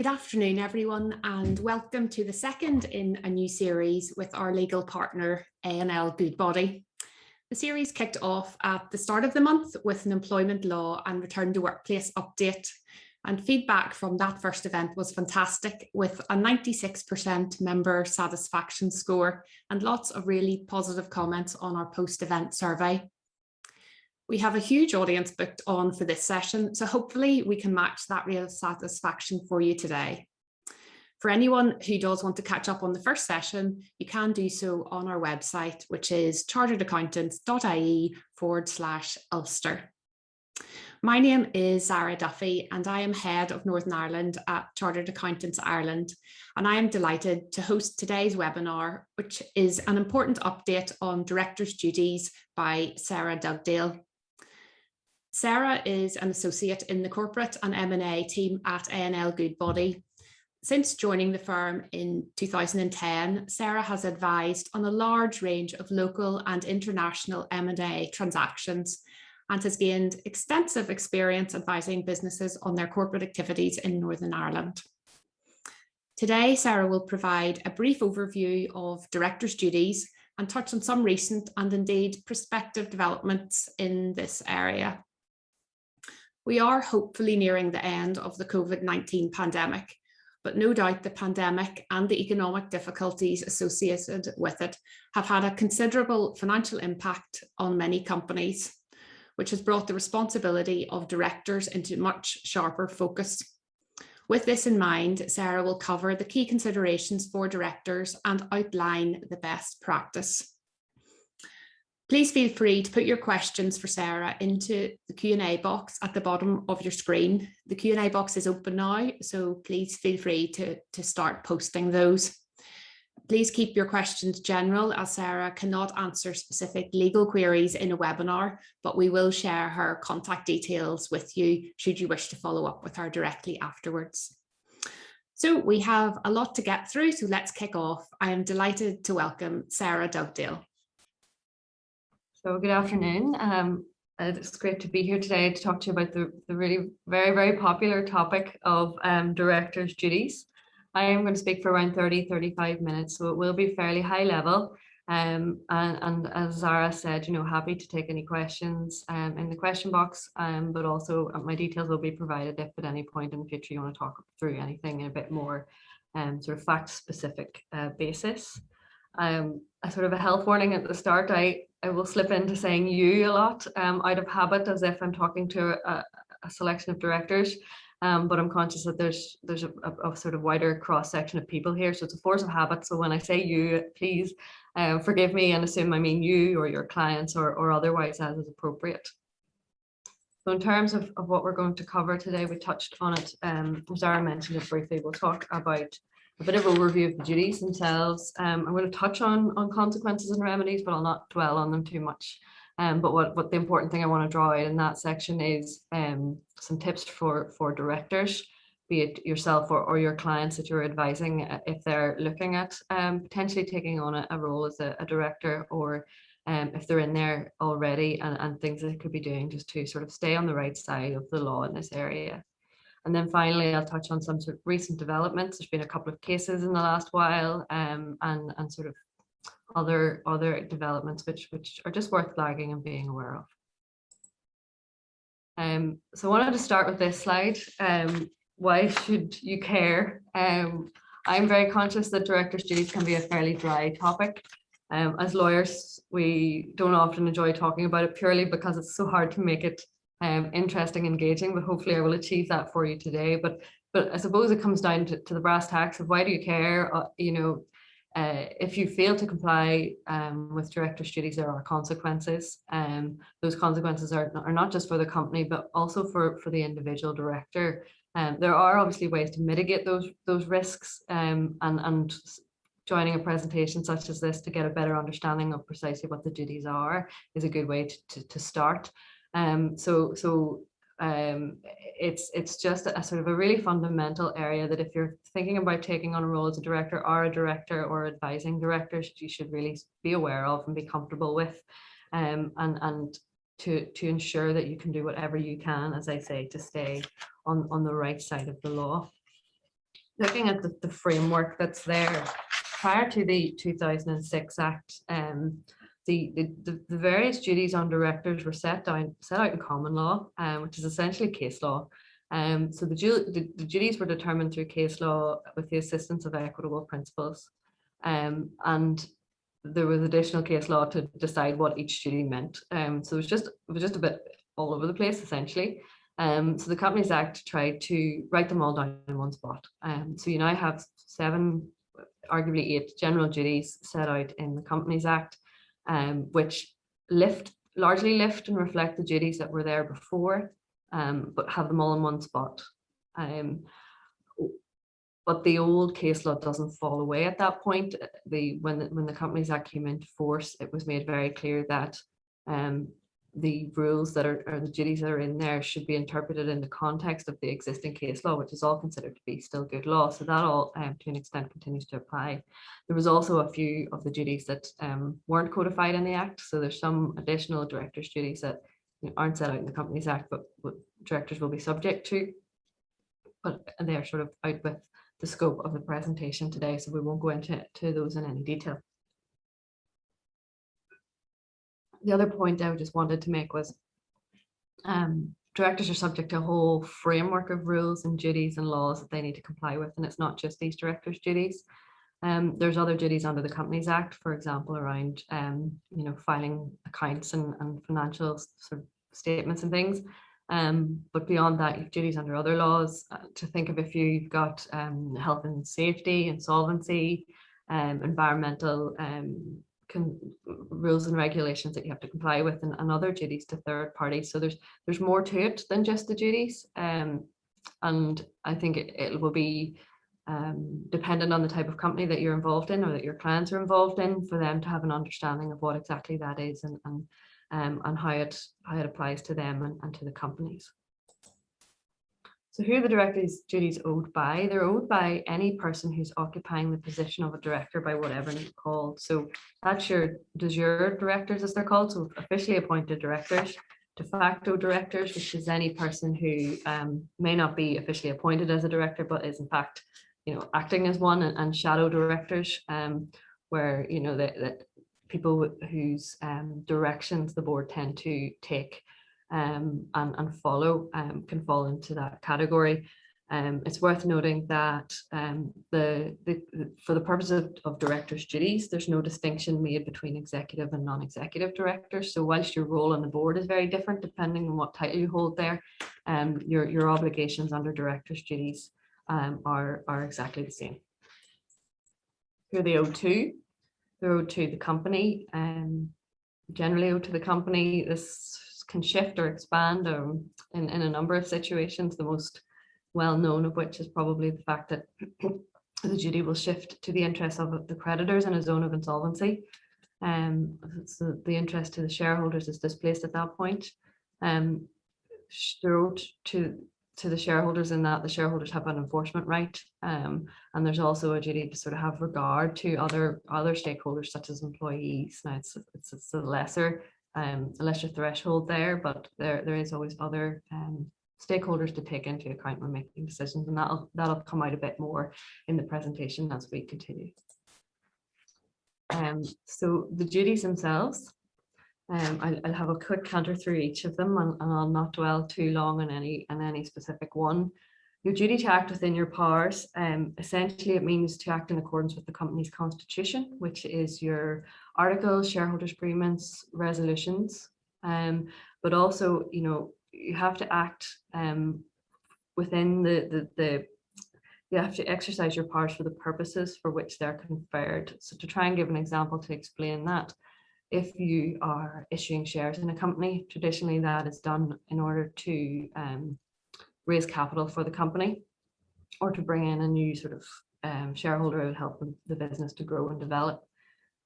Good afternoon, everyone, and welcome to the second in a new series with our legal partner, A&L Goodbody. The series kicked off at the start of the month with an employment law and return to workplace update. And feedback from that first event was fantastic, with a 96% member satisfaction score and lots of really positive comments on our post-event survey. We have a huge audience booked on for this session, so hopefully we can match that real satisfaction for you today. For anyone who does want to catch up on the first session, you can do so on our website, which is charteredaccountants.ie/Ulster. My name is Zara Duffy, and I am Head of Northern Ireland at Chartered Accountants Ireland. And I am delighted to host today's webinar, which is an important update on Director's Duties by Sarah Dugdale. Sarah is an associate in the corporate and M&A team at A&L Goodbody. Since joining the firm in 2010, Sarah has advised on a large range of local and international M&A transactions and has gained extensive experience advising businesses on their corporate activities in Northern Ireland. Today, Sarah will provide a brief overview of directors' duties and touch on some recent and indeed prospective developments in this area. We are hopefully nearing the end of the COVID-19 pandemic, but no doubt the pandemic and the economic difficulties associated with it have had a considerable financial impact on many companies, which has brought the responsibility of directors into much sharper focus. With this in mind, Sarah will cover the key considerations for directors and outline the best practice. Please feel free to put your questions for Sarah into the Q&A box at the bottom of your screen. The Q&A box is open now, so please feel free to start posting those. Please keep your questions general, as Sarah cannot answer specific legal queries in a webinar, but we will share her contact details with you should you wish to follow up with her directly afterwards. So we have a lot to get through, so let's kick off. I am delighted to welcome Sarah Dugdale. So good afternoon. It's great to be here today to talk to you about the really very popular topic of directors' duties. I am going to speak for around 30-35 minutes, so it will be fairly high level. And as Zara said, happy to take any questions in the question box, but also my details will be provided if at any point in the future you want to talk through anything in a bit more sort of fact-specific basis. A sort of a health warning at the start. I will slip into saying you a lot out of habit, as if I'm talking to a selection of directors, but I'm conscious that there's a sort of wider cross section of people here, so it's a force of habit. So when I say you, please forgive me and assume I mean you or your clients or otherwise as is appropriate. So in terms of what we're going to cover today, we touched on it, Zara mentioned it briefly. We'll talk about a bit of overview of the duties themselves. I'm going to touch on consequences and remedies, but I'll not dwell on them too much. But what the important thing I want to draw out in that section is some tips for directors, be it yourself or your clients that you're advising if they're looking at potentially taking on a role as a director, or if they're in there already, and things that they could be doing just to sort of stay on the right side of the law in this area. And then finally, I'll touch on some sort of recent developments. There's been a couple of cases in the last while, and sort of other developments which are just worth flagging and being aware of. So I wanted to start with this slide. Why should you care? I'm very conscious that directors' duties can be a fairly dry topic. As lawyers, we don't often enjoy talking about it purely because it's so hard to make it interesting, engaging, but hopefully I will achieve that for you today. But I suppose it comes down to the brass tacks of why do you care? If you fail to comply with director's duties, there are consequences. Those consequences are not just for the company, but also for the individual director. There are obviously ways to mitigate those risks, and joining a presentation such as this to get a better understanding of precisely what the duties are is a good way to start. It's just a sort of a really fundamental area that if you're thinking about taking on a role as a director or advising directors, you should really be aware of and be comfortable with, and to ensure that you can do whatever you can, as I say, to stay on the right side of the law. looking at the framework that's there prior to the 2006 Act, the various duties on directors were set out in common law, which is essentially case law. So the duties were determined through case law with the assistance of equitable principles, and there was additional case law to decide what each duty meant. So it was just a bit all over the place essentially. So the Companies Act tried to write them all down in one spot. So you now have 7, arguably 8 general duties set out in the Companies Act, which largely lift and reflect the duties that were there before, but have them all in one spot. But the old case law doesn't fall away at that point. When the Companies Act came into force, it was made very clear that the rules that are, or the duties that are in there should be interpreted in the context of the existing case law, which is all considered to be still good law. So that all, to an extent, continues to apply. There was also a few of the duties that weren't codified in the Act. So there's some additional directors' duties that aren't set out in the Companies Act, but directors will be subject to. But they're sort of out with the scope of the presentation today, so we won't go into those in any detail. The other point I just wanted to make was directors are subject to a whole framework of rules and duties and laws that they need to comply with, and it's not just these directors' duties. There's other duties under the Companies Act, for example, around filing accounts and financial sort of statements and things. But beyond that, you've duties under other laws. To think of a few, you've got health and safety, insolvency, environmental rules and regulations that you have to comply with, and other duties to third parties. So there's more to it than just the duties, and I think it will be dependent on the type of company that you're involved in or that your clients are involved in for them to have an understanding of what exactly that is and how it applies to them and to the companies. So who are the directors' duties owed by? They're owed by any person who's occupying the position of a director by whatever name called. So that's your de jure directors, as they're called, so officially appointed directors. De facto directors, which is any person who may not be officially appointed as a director, but is in fact, acting as one, and shadow directors, where that people whose directions the board tend to take and follow can fall into that category. It's worth noting that for the purpose of directors' duties, there's no distinction made between executive and non-executive directors. So whilst your role on the board is very different depending on what title you hold there, your obligations under directors' duties are exactly the same. Who are they owed to? They're owed to the company, generally owed to the company. This can shift or expand in a number of situations, the most well known of which is probably the fact that the duty will shift to the interests of the creditors in a zone of insolvency. So the interest to the shareholders is displaced at that point. They're owed to the shareholders in that the shareholders have an enforcement right, and there's also a duty to sort of have regard to other stakeholders such as employees. Now it's a lesser threshold there, but there is always other stakeholders to take into account when making decisions, and that'll come out a bit more in the presentation as we continue. So the duties themselves, I'll have a quick canter through each of them, and I'll not dwell too long on any specific one. Your duty to act within your powers, essentially it means to act in accordance with the company's constitution, which is your articles, shareholders' agreements, resolutions, but also you have to act within you have to exercise your powers for the purposes for which they're conferred. So to try and give an example to explain that, if you are issuing shares in a company, traditionally that is done in order to raise capital for the company or to bring in a new sort of shareholder who will help the business to grow and develop.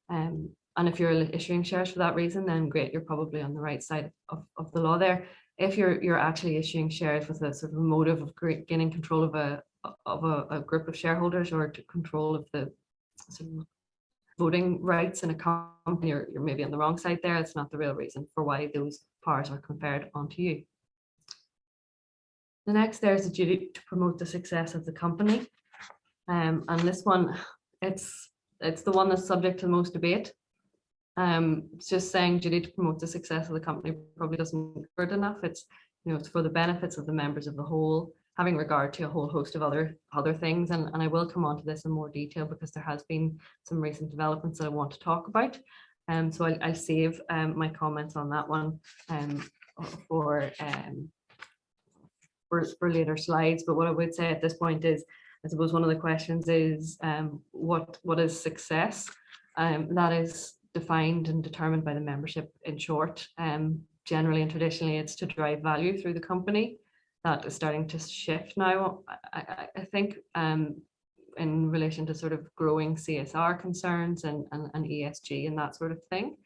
And if you're issuing shares for that reason, then great, you're probably on the right side of the law there. If you're actually issuing shares with a sort of motive of gaining control of a group of shareholders or to control of the sort of voting rights in a company, you're maybe on the wrong side there. It's not the real reason for why those powers are conferred onto you. The next there is the duty to promote the success of the company. And this one, it's the one that's subject to the most debate. Just saying duty to promote the success of the company probably doesn't hurt enough. It's, it's for the benefits of the members of the whole, having regard to a whole host of other things. And I will come on to this in more detail because there has been some recent developments that I want to talk about. So I'll save my comments on that one for later slides. But what I would say at this point is, I suppose one of the questions is, what is success? That is defined and determined by the membership in short. Generally and traditionally, it's to drive value through the company. That is starting to shift now, I think, in relation to sort of growing CSR concerns and ESG and that sort of thing.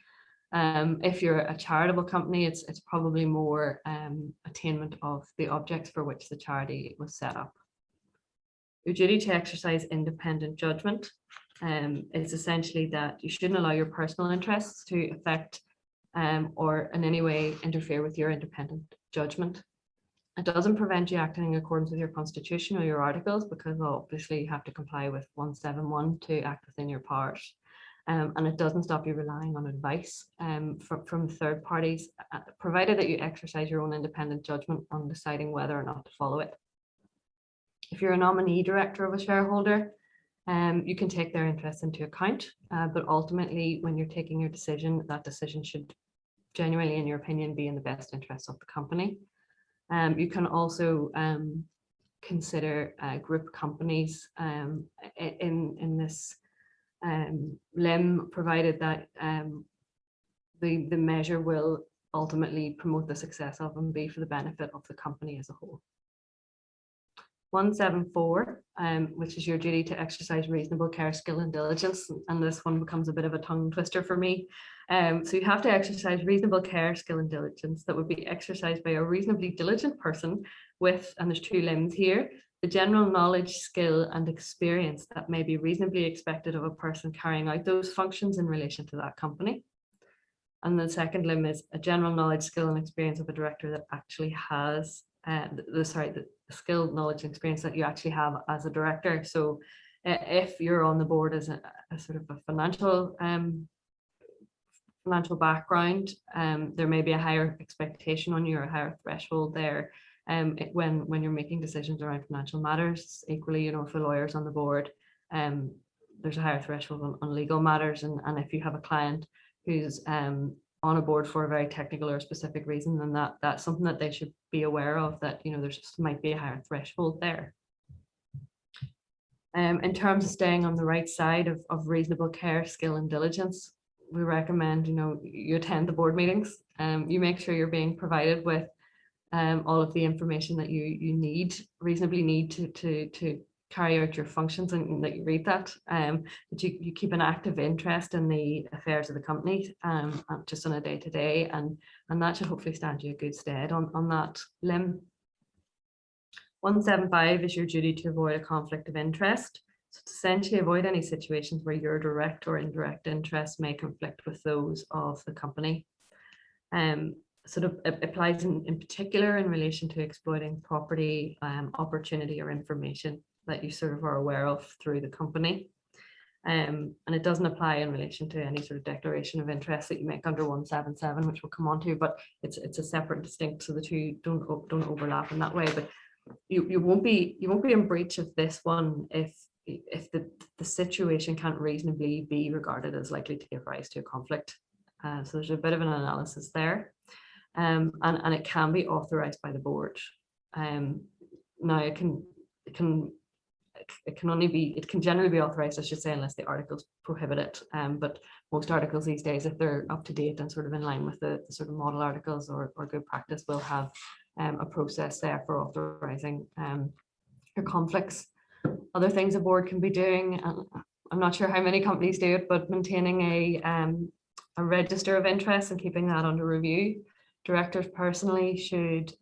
If you're a charitable company, it's probably more attainment of the objects for which the charity was set up. Your duty to exercise independent judgment is essentially that you shouldn't allow your personal interests to affect or in any way interfere with your independent judgment. It doesn't prevent you acting in accordance with your constitution or your articles, because obviously you have to comply with 171 to act within your powers. And it doesn't stop you relying on advice from third parties, provided that you exercise your own independent judgment on deciding whether or not to follow it. If you're a nominee director of a shareholder, you can take their interests into account, but ultimately when you're taking your decision, that decision should genuinely, in your opinion, be in the best interest of the company. You can also consider group companies in this limb, provided that the measure will ultimately promote the success of and be for the benefit of the company as a whole. 174, which is your duty to exercise reasonable care, skill and diligence, and this one becomes a bit of a tongue twister for me. So you have to exercise reasonable care, skill and diligence that would be exercised by a reasonably diligent person with, and there's two limbs here, the general knowledge, skill and experience that may be reasonably expected of a person carrying out those functions in relation to that company. And the second limb is a general knowledge, skill and experience of a director that actually has the skill, knowledge and experience that you actually have as a director. So if you're on the board as a sort of a financial background, there may be a higher expectation on you or a higher threshold there when you're making decisions around financial matters. Equally, if a lawyer's on the board, there's a higher threshold on legal matters, and if you have a client who's on a board for a very technical or specific reason, then that's something that they should be aware of, that there just might be a higher threshold there. In terms of staying on the right side of reasonable care, skill and diligence, we recommend you attend the board meetings. You make sure you're being provided with all of the information that you reasonably need to carry out your functions, and that you read that, that you keep an active interest in the affairs of the company, just on a day-to-day, and that should hopefully stand you a good stead on that limb. 175 is your duty to avoid a conflict of interest. So to essentially avoid any situations where your direct or indirect interests may conflict with those of the company. Sort of applies in particular in relation to exploiting property, opportunity or information that you sort of are aware of through the company. And it doesn't apply in relation to any sort of declaration of interest that you make under 177, which we'll come on to, but it's a separate, distinct, so the two don't overlap in that way. But you won't be in breach of this one if the situation can't reasonably be regarded as likely to give rise to a conflict. So there's a bit of an analysis there, and it can be authorized by the board. Now it can generally be authorized, I should say, unless the articles prohibit it. But most articles these days, if they're up to date and sort of in line with the sort of model articles or good practice, will have a process there for authorizing your conflicts. Other things a board can be doing, I'm not sure how many companies do it, but maintaining a register of interest and keeping that under review. Directors personally should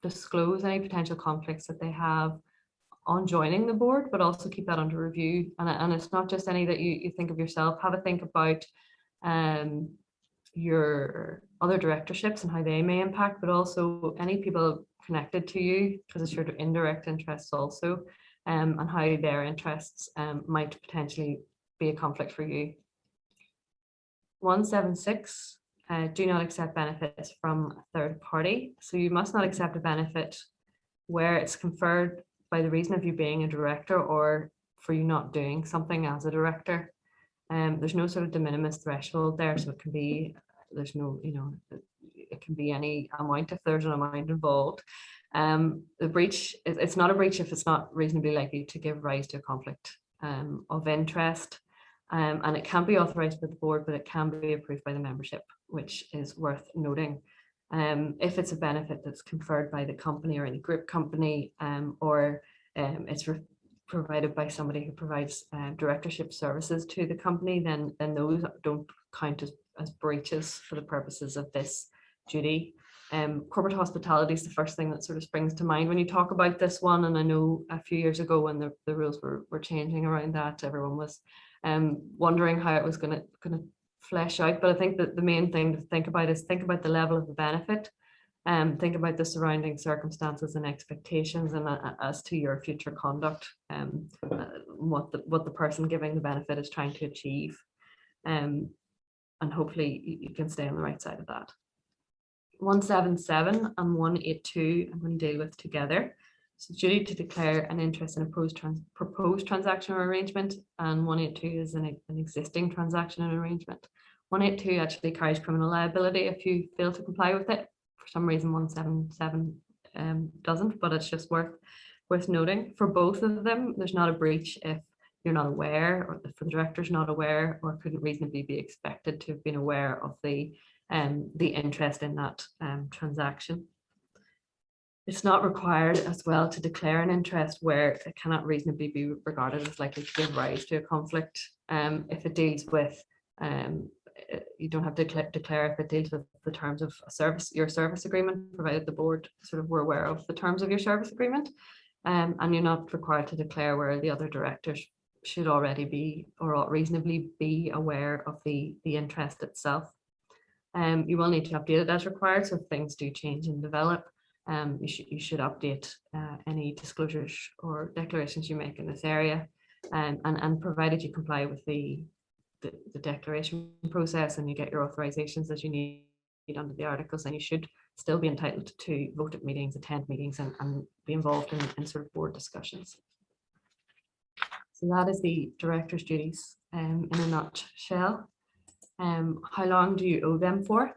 disclose any potential conflicts that they have on joining the board, but also keep that under review. And it's not just any that you think of yourself. Have a think about your other directorships and how they may impact, but also any people connected to you, because it's your indirect interests also. and how their interests might potentially be a conflict for you. 176, do not accept benefits from a third party. So you must not accept a benefit where it's conferred by the reason of you being a director or for you not doing something as a director. There's no sort of de minimis threshold there, so it can be, there's no, it can be any amount if there's an amount involved. The breach, it's not a breach if it's not reasonably likely to give rise to a conflict of interest. And it can be authorised by the board, but it can be approved by the membership, which is worth noting. If it's a benefit that's conferred by the company or any group company, or it's provided by somebody who provides directorship services to the company, then those don't count as breaches for the purposes of this duty. Corporate hospitality is the first thing that sort of springs to mind when you talk about this one. And I know a few years ago when the rules were changing around that, everyone was wondering how it was going to flesh out. But I think that the main thing to think about is think about the level of the benefit, think about the surrounding circumstances and expectations, and as to your future conduct, what the person giving the benefit is trying to achieve, and hopefully you can stay on the right side of that. 177 and 182 I'm going to deal with together. So duty to declare an interest in a proposed transaction or arrangement, and 182 is an existing transaction and arrangement. 182 actually carries criminal liability if you fail to comply with it. For some reason 177 doesn't, but it's just worth noting. For both of them, there's not a breach if you're not aware, or if the director's not aware, or couldn't reasonably be expected to have been aware of the interest in that transaction. It's not required as well to declare an interest where it cannot reasonably be regarded as likely to give rise to a conflict. If it deals with, you don't have to declare if it deals with the terms of your service agreement, provided the board sort of were aware of the terms of your service agreement. And you're not required to declare where the other directors should already be or ought reasonably be aware of the interest itself. You will need to update it as required, so if things do change and develop, you should update any disclosures or declarations you make in this area, and provided you comply with the declaration process and you get your authorizations as you need under the articles, then you should still be entitled to vote at meetings, attend meetings, and be involved in sort of board discussions. So that is the director's duties in a nutshell. How long do you owe them for?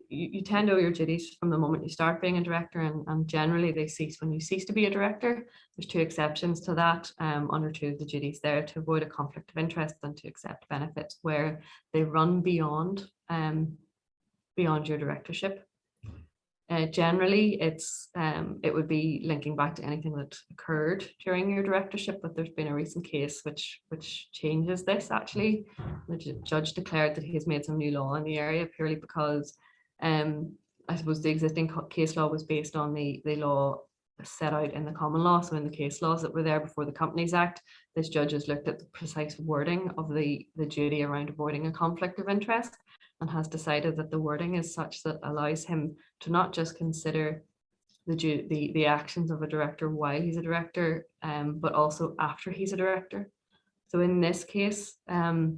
You tend to owe your duties from the moment you start being a director, and generally they cease when you cease to be a director. There's two exceptions to that under two of the duties there: to avoid a conflict of interest and to accept benefits where they run beyond your directorship. Generally, it would be linking back to anything that occurred during your directorship, but there's been a recent case which changes this. Actually, the judge declared that he has made some new law in the area purely because I suppose the existing case law was based on the law set out in the common law. So in the case laws that were there before the Companies Act, this judge has looked at the precise wording of the duty around avoiding a conflict of interest, and has decided that the wording is such that allows him to not just consider the actions of a director while he's a director, but also after he's a director. So in this case, the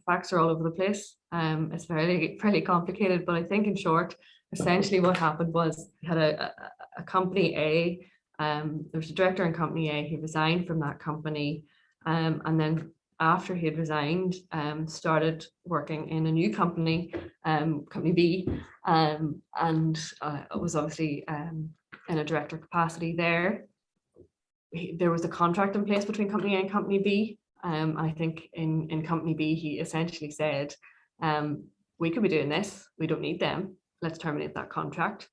facts are all over the place. It's fairly complicated, but I think in short, essentially what happened was he had a company A. There was a director in company A. He resigned from that company, and then after he had resigned, started working in a new company, company B, and was obviously in a director capacity there. There was a contract in place between company A and company B. I think in company B, he essentially said, we could be doing this, we don't need them, let's terminate that contract.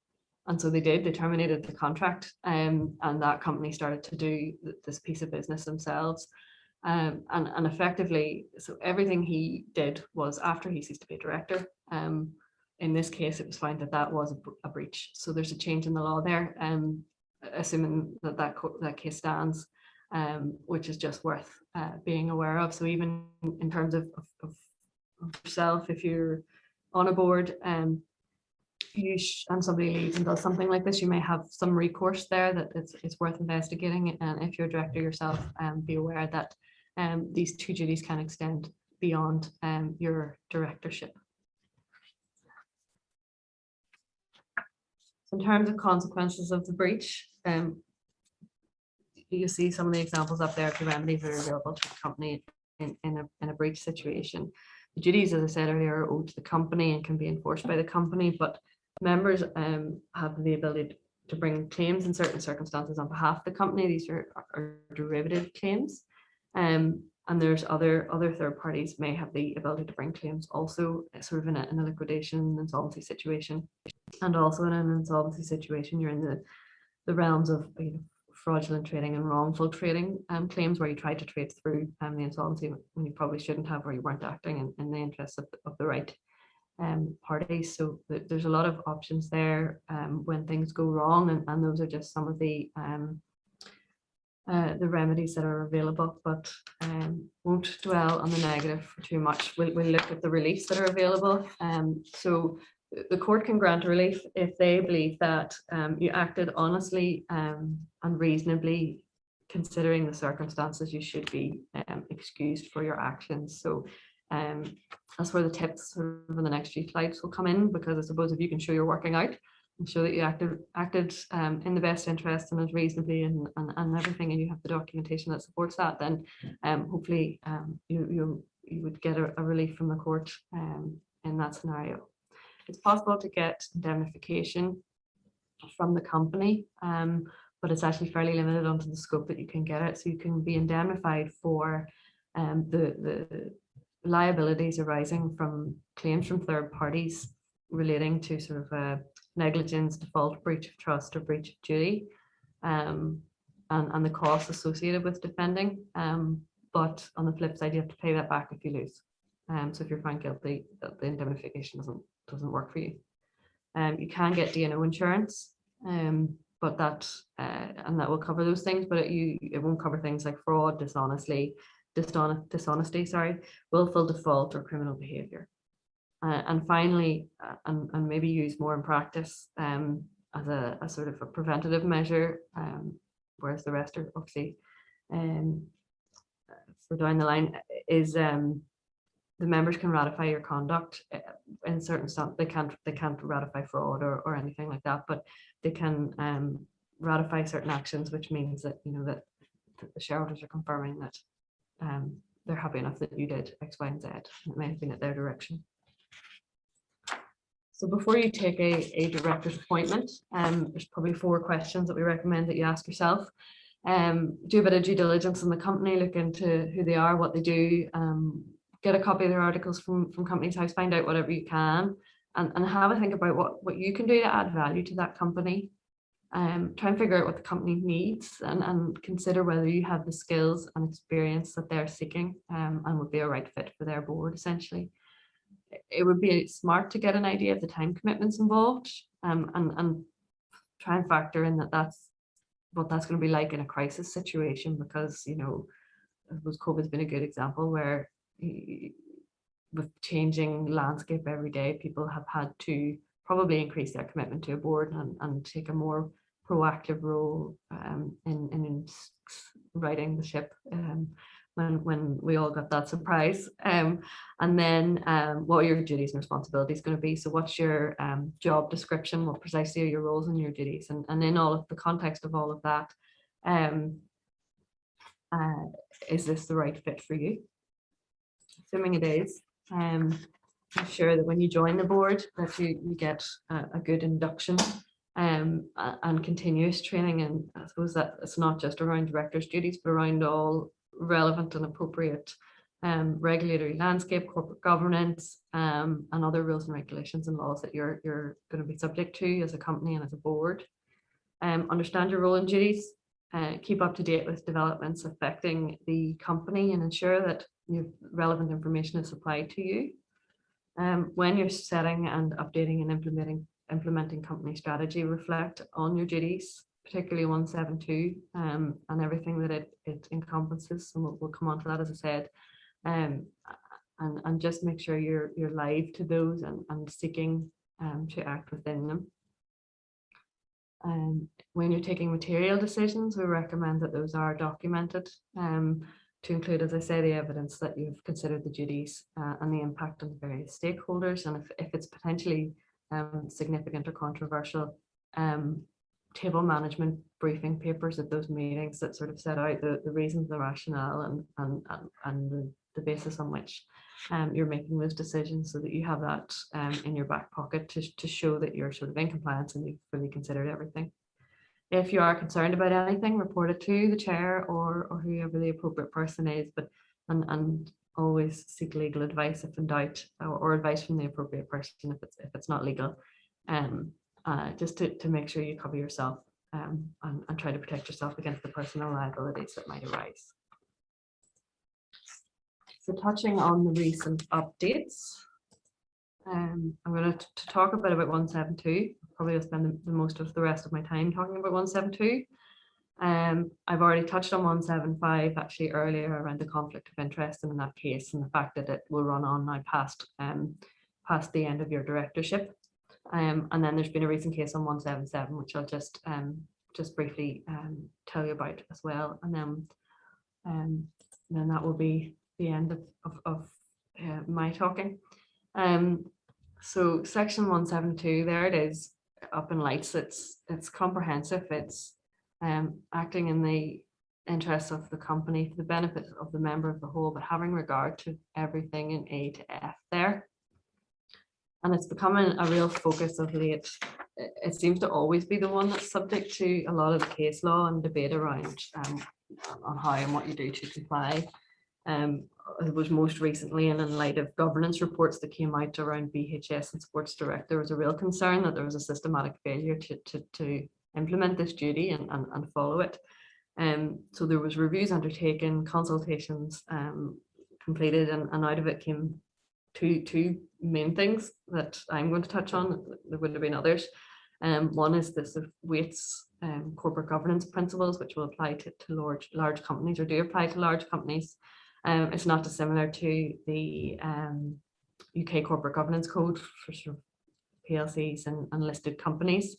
And so they did, they terminated the contract, and that company started to do this piece of business themselves. And effectively, so everything he did was after he ceased to be a director. In this case, it was found that was a breach. So there's a change in the law there, assuming that case stands, which is just worth being aware of. So even in terms of yourself, if you're on a board, and somebody leaves and does something like this, you may have some recourse there that it's worth investigating. And if you're a director yourself, be aware that these two duties can extend beyond your directorship. So in terms of consequences of the breach, you see some of the examples up there of the remedies that are available to the company in a breach situation. The duties, as I said earlier, are owed to the company and can be enforced by the company, but members have the ability to bring claims in certain circumstances on behalf of the company. These are derivative claims. And there's other third parties may have the ability to bring claims also sort of in a liquidation insolvency situation. And also in an insolvency situation, you're in the realms of fraudulent trading and wrongful trading claims, where you try to trade through the insolvency when you probably shouldn't have, or you weren't acting in the interests of the right parties. So there's a lot of options there when things go wrong, and those are just some of the remedies that are available, but won't dwell on the negative for too much. We'll look at the reliefs that are available. So the court can grant relief if they believe that you acted honestly and reasonably, considering the circumstances. You should be excused for your actions. So that's where the tips in the next few slides will come in, because I suppose if you can show you're working out and show that you acted in the best interest and as reasonably and everything, and you have the documentation that supports that, then hopefully you would get a relief from the court in that scenario. It's possible to get indemnification from the company, but it's actually fairly limited onto the scope that you can get it. So you can be indemnified for the liabilities arising from claims from third parties relating to sort of negligence, default, breach of trust, or breach of duty, and the costs associated with defending. But on the flip side, you have to pay that back if you lose. So if you're found guilty, the indemnification doesn't work for you. You can get D&O insurance, but that will cover those things, but it won't cover things like fraud, dishonesty, willful default, or criminal behaviour. And finally, and maybe used more in practice as a sort of a preventative measure, whereas the rest are obviously for down the line, is the members can ratify your conduct in certain stuff. They can't ratify fraud or anything like that, but they can ratify certain actions, which means that that the shareholders are confirming that they're happy enough that you did X, Y, and Z. It may have been at their direction. So before you take a director's appointment, there's probably 4 questions that we recommend that you ask yourself. Do a bit of due diligence on the company, look into who they are, what they do, get a copy of their articles from Companies House, find out whatever you can, and have a think about what you can do to add value to that company. Try and figure out what the company needs, and consider whether you have the skills and experience that they're seeking, and would be a right fit for their board, essentially. It would be smart to get an idea of the time commitments involved, and try and factor in that's what that's going to be like in a crisis situation, because I suppose COVID's been a good example where with changing landscape every day, people have had to probably increase their commitment to a board and take a more proactive role in righting the ship when we all got that surprise. And then what are your duties and responsibilities going to be? So what's your job description? What precisely are your roles and your duties? And in all of the context of all of that, is this the right fit for you? Assuming it is, ensure that when you join the board that you get a good induction and continuous training. And I suppose that it's not just around directors' duties, but around all relevant and appropriate regulatory landscape, corporate governance, and other rules and regulations and laws that you're going to be subject to as a company and as a board. Understand your role and duties, keep up to date with developments affecting the company, and ensure that relevant information is supplied to you. When you're setting and updating and implementing company strategy, reflect on your duties, particularly 172, and everything that it encompasses. And we'll come on to that, as I said, and just make sure you're live to those and seeking to act within them. When you're taking material decisions, we recommend that those are documented to include, as I say, the evidence that you've considered the duties and the impact on the various stakeholders. And if it's potentially significant or controversial, table management briefing papers at those meetings that sort of set out the reasons, the rationale, and the basis on which you're making those decisions, so that you have that in your back pocket to show that you're sort of in compliance and you've fully considered everything. If you are concerned about anything, report it to the chair or whoever the appropriate person is, and always seek legal advice if in doubt, or advice from the appropriate person if it's not legal, just to make sure you cover yourself and try to protect yourself against the personal liabilities that might arise. So touching on the recent updates, I'm going to talk a bit about 172. Probably will spend the most of the rest of my time talking about 172. I've already touched on 175 actually earlier around the conflict of interest in that case, and the fact that it will run on now past the end of your directorship. And then there's been a recent case on 177, which I'll just briefly tell you about as well, and then that will be the end of my talking. So section 172, there it is, up in lights. It's comprehensive. It's acting in the interests of the company for the benefit of the member of the whole, but having regard to everything in A to F there. And it's becoming a real focus of late. It seems to always be the one that's subject to a lot of the case law and debate around on how and what you do to comply. It was most recently, and in light of governance reports that came out around BHS and Sports Direct, there was a real concern that there was a systematic failure to implement this duty and follow it. So there was reviews undertaken, consultations completed, and out of it came two main things that I'm going to touch on. There would have been others. One is this of Waite's corporate governance principles, which will apply to large companies, or do apply to large companies. It's not dissimilar to the UK Corporate Governance Code for sort of PLCs and listed companies,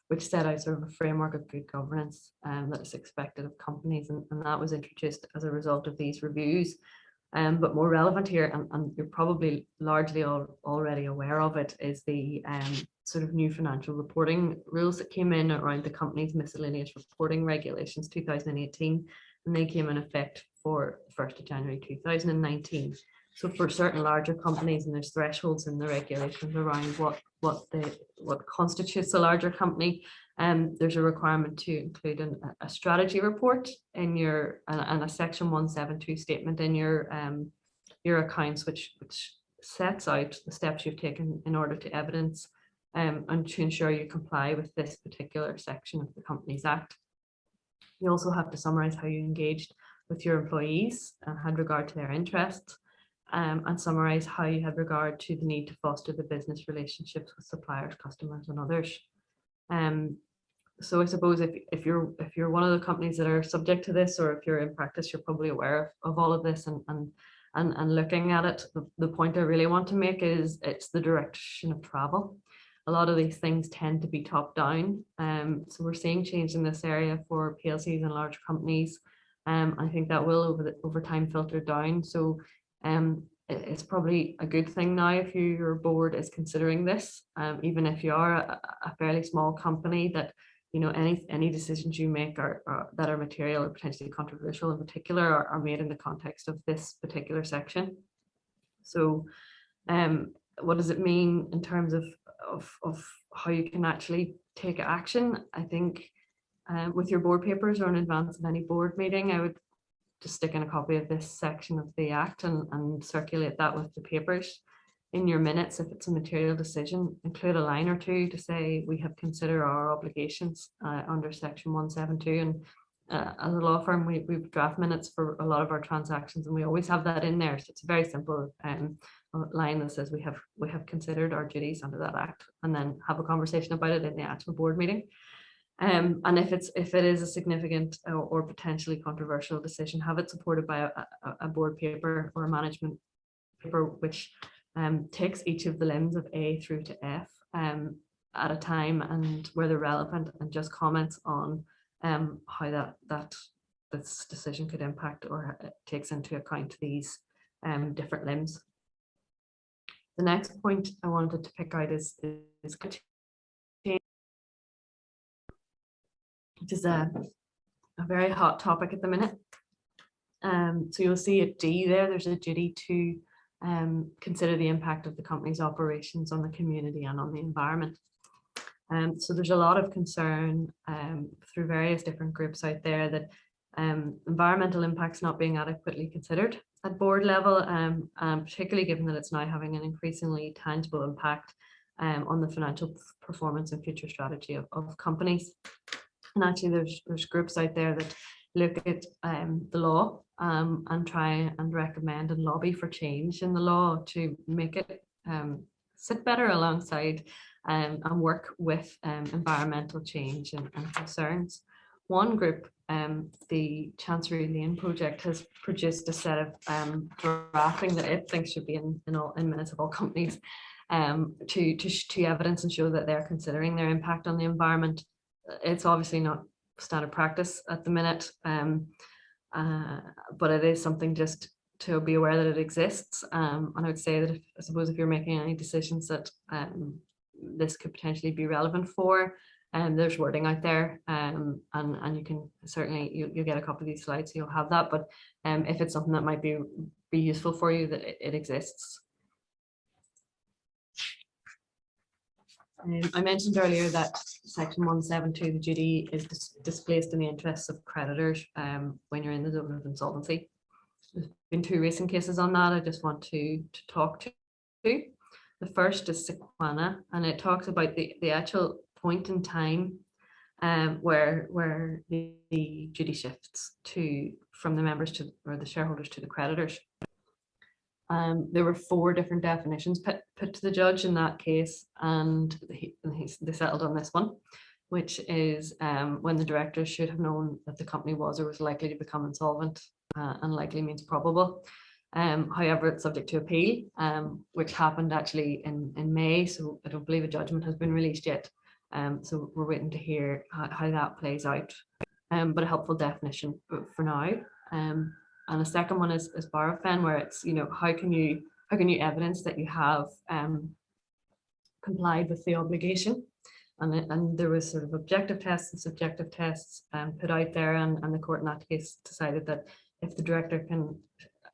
which set out sort of a framework of good governance that is expected of companies, and that was introduced as a result of these reviews. But more relevant here, and you're probably largely already aware of it, is the sort of new financial reporting rules that came in around the company's miscellaneous reporting regulations 2018, and they came in effect for 1st of January 2019. So for certain larger companies, and there's thresholds in the regulations around what constitutes a larger company, there's a requirement to include a strategy report in your and a section 172 statement in your accounts, which sets out the steps you've taken in order to evidence and to ensure you comply with this particular section of the Companies Act. You also have to summarize how you engaged with your employees and had regard to their interests, and summarize how you had regard to the need to foster the business relationships with suppliers, customers, and others. So I suppose if you're one of the companies that are subject to this, or if you're in practice, you're probably aware of all of this and looking at it. The point I really want to make is it's the direction of travel. A lot of these things tend to be top down. So we're seeing change in this area for PLCs and large companies. I think that will over time filter down. So it's probably a good thing now if your board is considering this, even if you are a fairly small company, that any decisions you make that are material or potentially controversial in particular are made in the context of this particular section. So what does it mean in terms of how you can actually take action? I think with your board papers or in advance of any board meeting, I would just stick in a copy of this section of the Act and circulate that with the papers. In your minutes, if it's a material decision, include a line or two to say we have considered our obligations under section 172. And as a law firm, we've draft minutes for a lot of our transactions, and we always have that in there. So it's a very simple line that says we have considered our duties under that Act, and then have a conversation about it in the actual board meeting. And if it is a significant or potentially controversial decision, have it supported by a board paper or a management paper which takes each of the limbs of A through to F at a time and where they're relevant, and just comments on how this decision could impact or takes into account these different limbs. The next point I wanted to pick out is which is a very hot topic at the minute. So you'll see at D there's a duty to consider the impact of the company's operations on the community and on the environment. So there's a lot of concern through various different groups out there that environmental impacts not being adequately considered at board level, particularly given that it's now having an increasingly tangible impact on the financial performance and future strategy of companies. And actually there's groups out there that look at the law and try and recommend and lobby for change in the law to make it sit better alongside and work with environmental change and concerns. One group, the Chancery Lane Project, has produced a set of drafting that it thinks should be in minutes of all companies to evidence and show that they're considering their impact on the environment. It's obviously not standard practice at the minute, but it is something just to be aware that it exists. And I would say that I suppose if you're making any decisions that this could potentially be relevant for, there's wording out there, and you can certainly you'll get a copy of these slides, so you'll have that. But if it's something that might be useful for you, that it exists. I mentioned earlier that section 172, the duty is displaced in the interests of creditors when you're in the zone of insolvency. There's been 2 recent cases on that I just want to talk to. The first is Sequana, and it talks about the actual point in time where the duty shifts from the members or the shareholders to the creditors. There were 4 different definitions put to the judge in that case, and they settled on this one, which is when the directors should have known that the company was or was likely to become insolvent, and likely means probable. However, it's subject to appeal, which happened actually in May, so I don't believe a judgment has been released yet. So we're waiting to hear how that plays out, but a helpful definition for now. And the second one is Barofan, where it's, how can you evidence that you have complied with the obligation? And there was sort of objective tests and subjective tests put out there, and the court in that case decided that if the director can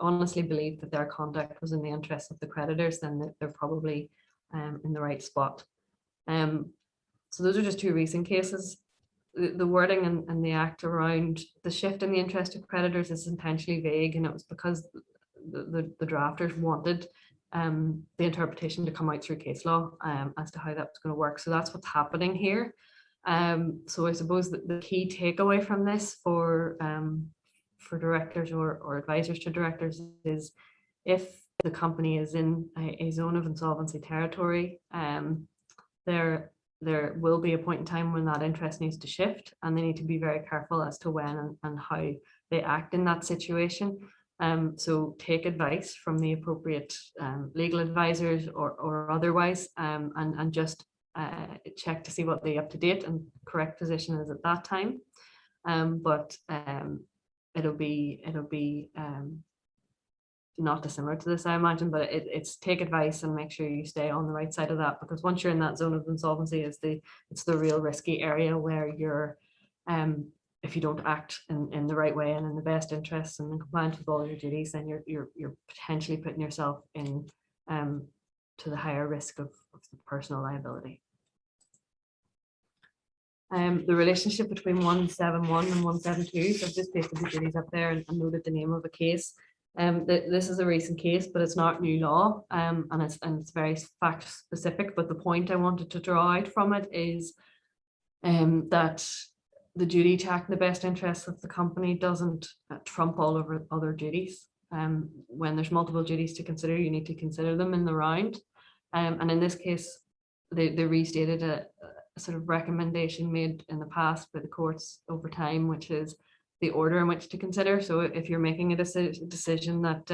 honestly believe that their conduct was in the interest of the creditors, then they're probably in the right spot. So those are just 2 recent cases. The wording and the act around the shift in the interest of creditors is intentionally vague, and it was because the drafters wanted the interpretation to come out through case law as to how that was going to work. So that's what's happening here. So I suppose that the key takeaway from this for directors or advisors to directors is, if the company is in a zone of insolvency territory, there will be a point in time when that interest needs to shift, and they need to be very careful as to when and how they act in that situation. So take advice from the appropriate legal advisors or otherwise, and just check to see what the up-to-date and correct position is at that time. But it'll be not dissimilar to this, I imagine, but it's take advice and make sure you stay on the right side of that, because once you're in that zone of insolvency, it's the real risky area where you're, if you don't act in the right way and in the best interests and in compliance with all your duties, then you're potentially putting yourself in to the higher risk of the personal liability. The relationship between 171 and 172, so I've just pasted the duties up there and noted the name of a case. This is a recent case, but it's not new law, and it's very fact specific. But the point I wanted to draw out from it is that the duty to act in the best interests of the company doesn't trump all over other duties. When there's multiple duties to consider, you need to consider them in the round. And in this case, they restated a sort of recommendation made in the past by the courts over time, which is the order in which to consider. So if you're making a decision that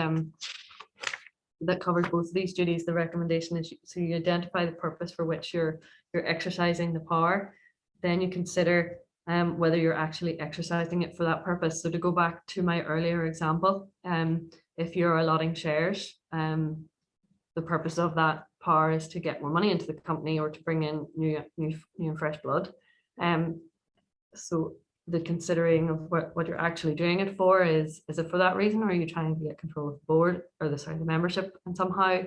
that covers both of these duties. The recommendation is so you identify the purpose for which you're exercising the power. Then you consider whether you're actually exercising it for that purpose. So to go back to my earlier example, if you're allotting shares, the purpose of that power is to get more money into the company or to bring in new and fresh blood. So the considering of what you're actually doing it for is it for that reason, or are you trying to get control of the board or the membership and somehow?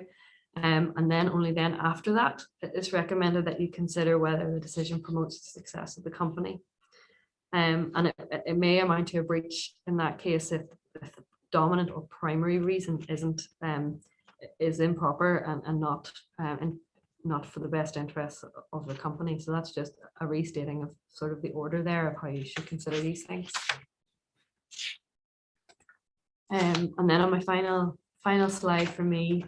And then only then after that, it's recommended that you consider whether the decision promotes the success of the company. And it may amount to a breach in that case if the dominant or primary reason is improper and not for the best interests of the company. So that's just a restating of sort of the order there of how you should consider these things. And then on my final slide for me,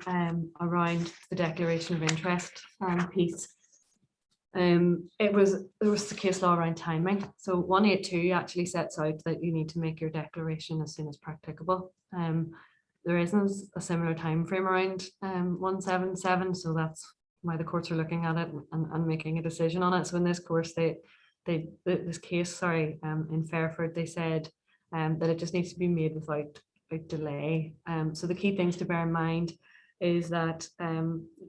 around the declaration of interest piece. There was the case law around timing. So 182 actually sets out that you need to make your declaration as soon as practicable. There isn't a similar time frame around 177, so that's why the courts are looking at it and making a decision on it. So in this course, this case, in Fairford, they said that it just needs to be made without delay. So the key things to bear in mind is that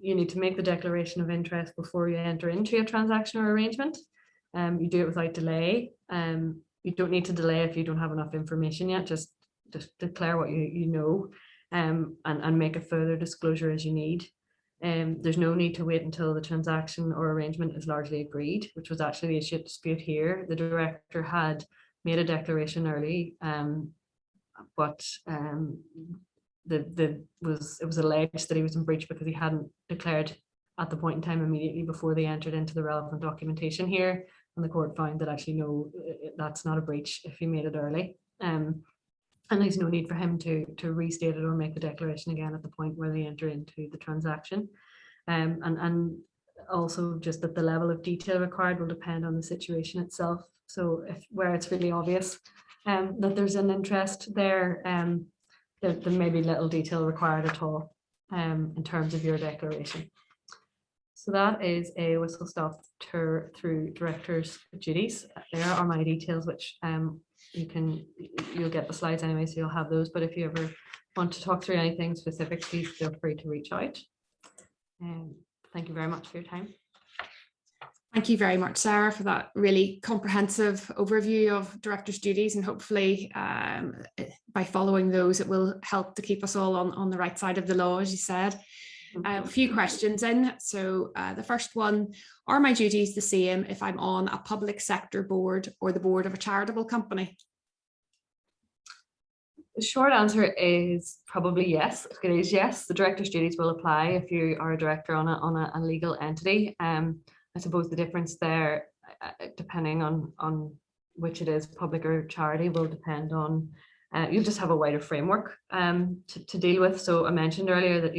you need to make the declaration of interest before you enter into a transaction or arrangement. You do it without delay. You don't need to delay if you don't have enough information yet. Just declare what you know, and make a further disclosure as you need. There's no need to wait until the transaction or arrangement is largely agreed, which was actually the issue at dispute here. The director had made a declaration early, but it was alleged that he was in breach because he hadn't declared at the point in time immediately before they entered into the relevant documentation here, and the court found that actually no, that's not a breach if he made it early. And there's no need for him to restate it or make the declaration again at the point where they enter into the transaction. And also just that the level of detail required will depend on the situation itself. So where it's really obvious that there's an interest there, there may be little detail required at all in terms of your declaration. So that is a whistle-stop tour through directors' duties. There are my details, which you'll get the slides anyway, so you'll have those. But if you ever want to talk through anything specific, please feel free to reach out. Thank you very much for your time. Thank you very much, Sarah, for that really comprehensive overview of directors' duties, and hopefully by following those, it will help to keep us all on the right side of the law, as you said. A few questions in. So the first one, are my duties the same if I'm on a public sector board or the board of a charitable company? The short answer is probably yes. It is yes. The director's duties will apply if you are a director on a legal entity. I suppose the difference there, depending on which it is, public or charity, will depend on you'll just have a wider framework to deal with. So I mentioned earlier that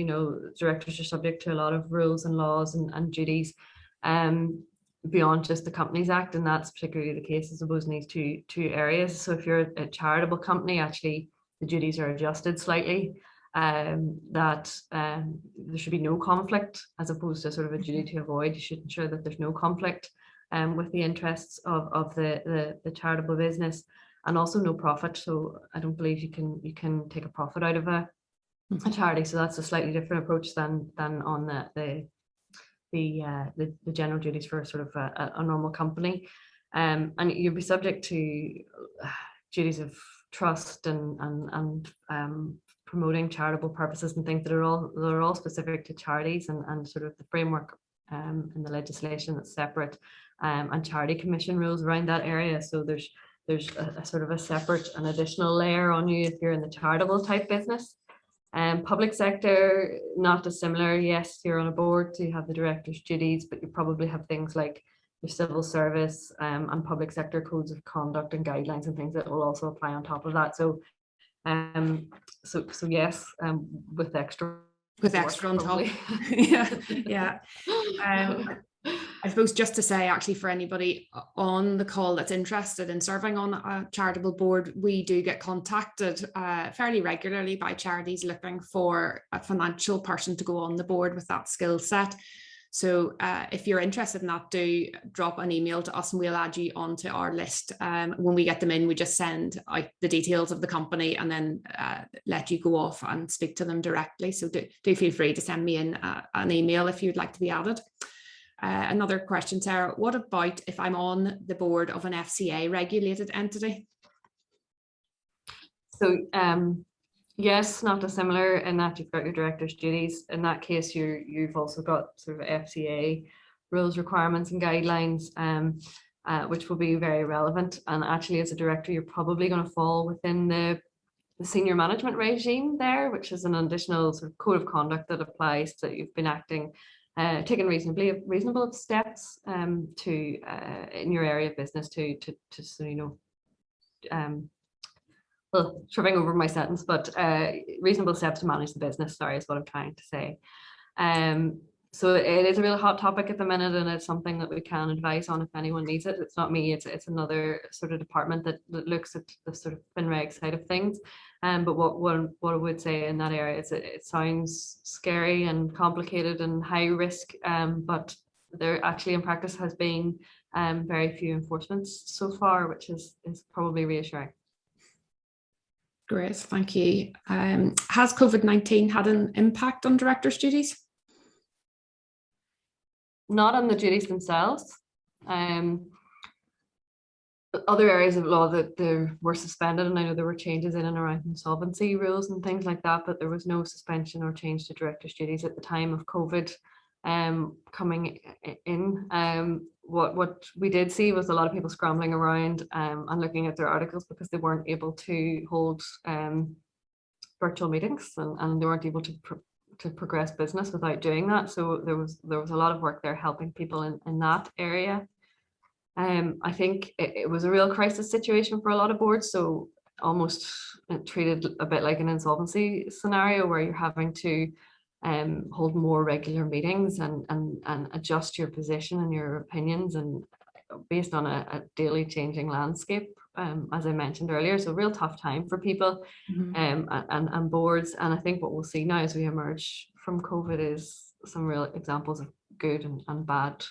directors are subject to a lot of rules and laws and duties beyond just the Companies Act, and that's particularly the case, I suppose, in these two areas. So if you're a charitable company, actually the duties are adjusted slightly. That there should be no conflict, as opposed to sort of a duty to avoid. You should ensure that there's no conflict with the interests of the charitable business, and also no profit. So I don't believe you can take a profit out of a charity. So that's a slightly different approach than on the general duties for sort of a normal company. And you'll be subject to duties of trust and promoting charitable purposes and things that are all specific to charities, and sort of the framework in the legislation that's separate, and charity commission rules around that area. So there's a sort of a separate and additional layer on you if you're in the charitable type business. Public sector, not dissimilar. Yes, you're on a board, so you have the director's duties, but you probably have things like your civil service and public sector codes of conduct and guidelines and things that will also apply on top of that. So yes, with extra on top. Yeah. I suppose just to say, actually, for anybody on the call that's interested in serving on a charitable board, we do get contacted fairly regularly by charities looking for a financial person to go on the board with that skill set. So if you're interested in that, do drop an email to us and we'll add you onto our list. When we get them in, we just send out the details of the company and then let you go off and speak to them directly. So do feel free to send me in an email if you'd like to be added. Another question, Sarah, what about if I'm on the board of an FCA regulated entity? So yes, not dissimilar in that you've got your director's duties. In that case, you've also got sort of FCA rules, requirements and guidelines, which will be very relevant. And actually, as a director, you're probably going to fall within the senior management regime there, which is an additional sort of code of conduct that applies to you've been acting, taking reasonable steps to in your area of business to so, you know, well, tripping over my sentence, but reasonable steps to manage the business, sorry, is what I'm trying to say. So it is a really hot topic at the minute, and it's something that we can advise on if anyone needs it. It's not me, it's another sort of department that looks at the sort of FinReg side of things. But what I would say in that area is it sounds scary and complicated and high risk, but there actually in practice has been very few enforcements so far, which is probably reassuring. Great, thank you. Has COVID-19 had an impact on directors' duties? Not on the duties themselves. Other areas of law that there were suspended, and I know there were changes in and around insolvency rules and things like that, but there was no suspension or change to directors' duties at the time of COVID coming in. What we did see was a lot of people scrambling around and looking at their articles because they weren't able to hold virtual meetings and they weren't able to progress business without doing that. So there was a lot of work there helping people in that area. I think it was a real crisis situation for a lot of boards, so almost treated a bit like an insolvency scenario where you're having to hold more regular meetings and adjust your position and your opinions and based on a daily changing landscape, as I mentioned earlier. So real tough time for people and boards. And I think what we'll see now as we emerge from COVID is some real examples of good and bad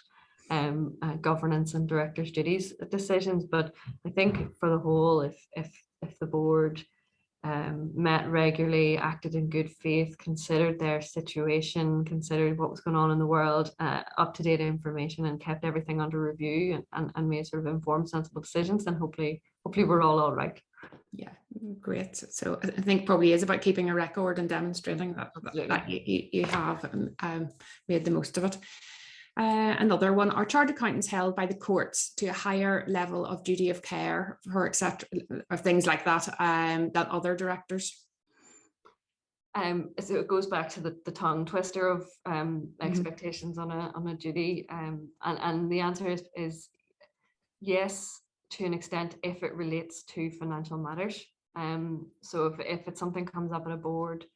governance and directors' duties decisions. But I think for the whole, if the board met regularly, acted in good faith, considered their situation, considered what was going on in the world, up-to-date information, and kept everything under review and made sort of informed, sensible decisions, then hopefully we're all right. Yeah, great. So I think probably is about keeping a record and demonstrating that you have made the most of it. Another one, are chartered accountants held by the courts to a higher level of duty of care for etc. or things like that than other directors? So it goes back to the tongue twister of expectations on a duty, and the answer is yes, to an extent, if it relates to financial matters. So if it's something comes up at a board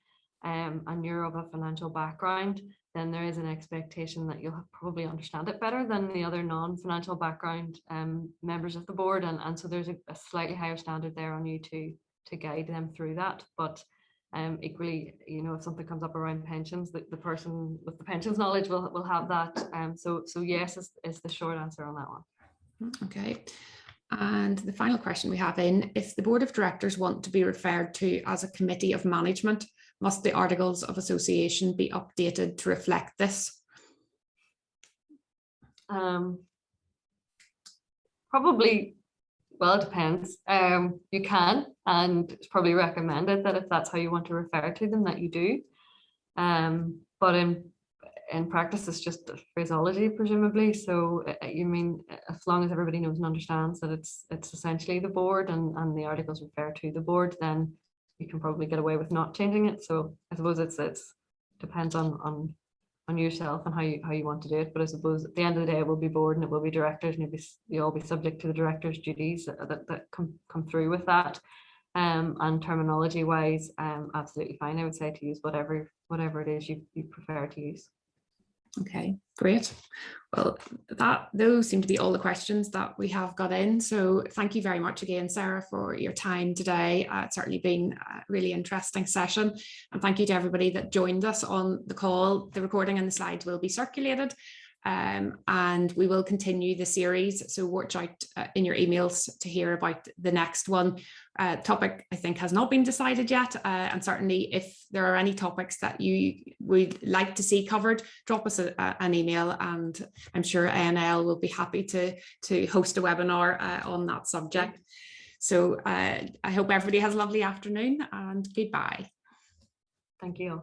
and you're of a financial background, then there is an expectation that you'll probably understand it better than the other non-financial background members of the board, and so there's a slightly higher standard there on you to guide them through that. But equally, you know, if something comes up around pensions, the person with the pensions knowledge will have that. So yes is the short answer on that one. Okay. And the final question we have in, if the board of directors want to be referred to as a committee of management, must the articles of association be updated to reflect this? Probably, well, it depends. You can, and it's probably recommended that if that's how you want to refer to them, that you do. But in practice, it's just phraseology, presumably. So you mean as long as everybody knows and understands that it's essentially the board and the articles refer to the board, then you can probably get away with not changing it. So I suppose it's depends on yourself and how you want to do it. But I suppose at the end of the day, it will be board and it will be directors, and you'll all be subject to the directors' duties that come through with that. And terminology wise, absolutely fine. I would say to use whatever it is you prefer to use. Okay, great. Well, those seem to be all the questions that we have got in. So thank you very much again, Sarah, for your time today. It's certainly been a really interesting session. And thank you to everybody that joined us on the call. The recording and the slides will be circulated. And we will continue the series. So watch out in your emails to hear about the next one. Topic, I think, has not been decided yet. And certainly if there are any topics that you would like to see covered, drop us an email, and I'm sure A&L will be happy to host a webinar on that subject. So I hope everybody has a lovely afternoon, and goodbye. Thank you.